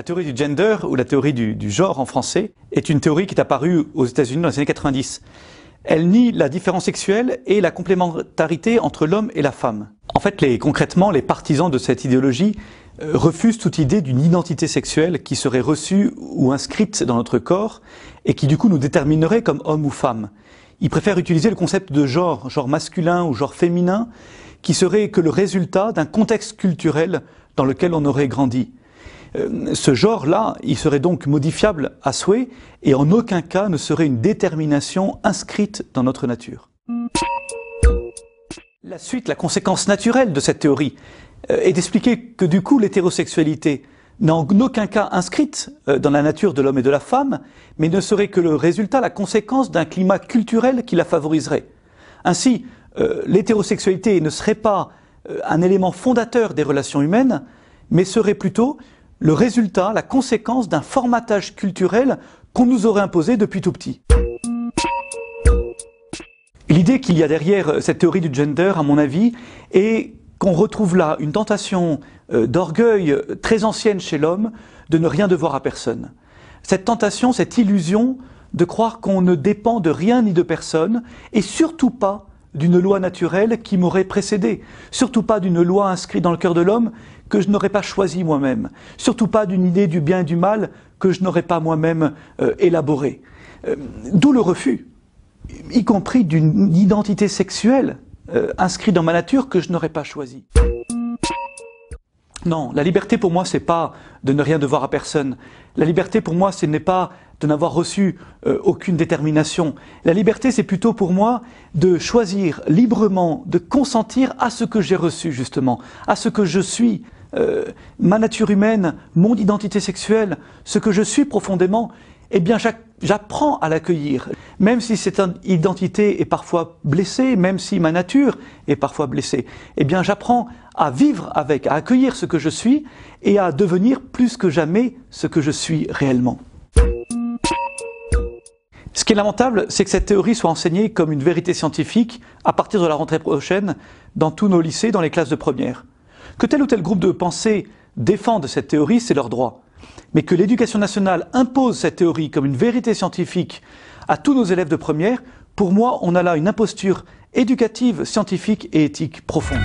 La théorie du gender, ou la théorie du genre en français, est une théorie qui est apparue aux États-Unis dans les années 90. Elle nie la différence sexuelle et la complémentarité entre l'homme et la femme. En fait, concrètement, les partisans de cette idéologie refusent toute idée d'une identité sexuelle qui serait reçue ou inscrite dans notre corps et qui du coup nous déterminerait comme homme ou femme. Ils préfèrent utiliser le concept de genre masculin ou genre féminin, qui serait que le résultat d'un contexte culturel dans lequel on aurait grandi. Ce genre-là, il serait donc modifiable à souhait et en aucun cas ne serait une détermination inscrite dans notre nature. La suite, la conséquence naturelle de cette théorie est d'expliquer que du coup l'hétérosexualité n'est en aucun cas inscrite dans la nature de l'homme et de la femme, mais ne serait que le résultat, la conséquence d'un climat culturel qui la favoriserait. Ainsi, l'hétérosexualité ne serait pas un élément fondateur des relations humaines, mais serait plutôt le résultat, la conséquence d'un formatage culturel qu'on nous aurait imposé depuis tout petit. L'idée qu'il y a derrière cette théorie du gender, à mon avis, est qu'on retrouve là une tentation d'orgueil très ancienne chez l'homme de ne rien devoir à personne. Cette tentation, cette illusion de croire qu'on ne dépend de rien ni de personne, et surtout pas d'une loi naturelle qui m'aurait précédé, surtout pas d'une loi inscrite dans le cœur de l'homme que je n'aurais pas choisi moi-même, surtout pas d'une idée du bien et du mal que je n'aurais pas moi-même élaborée. D'où le refus, y compris d'une identité sexuelle inscrite dans ma nature que je n'aurais pas choisie. Non, la liberté pour moi, c'est pas de ne rien devoir à personne. La liberté pour moi, ce n'est pas de n'avoir reçu aucune détermination. La liberté, c'est plutôt pour moi de choisir librement, de consentir à ce que j'ai reçu justement, à ce que je suis, ma nature humaine, mon identité sexuelle, ce que je suis profondément. Eh bien, j'apprends à l'accueillir, même si cette identité est parfois blessée, même si ma nature est parfois blessée. Eh bien, j'apprends à vivre avec, à accueillir ce que je suis et à devenir plus que jamais ce que je suis réellement. Ce qui est lamentable, c'est que cette théorie soit enseignée comme une vérité scientifique à partir de la rentrée prochaine dans tous nos lycées, dans les classes de première. Que tel ou tel groupe de pensée défende cette théorie, c'est leur droit. Mais que l'éducation nationale impose cette théorie comme une vérité scientifique à tous nos élèves de première, pour moi, on a là une imposture éducative, scientifique et éthique profonde.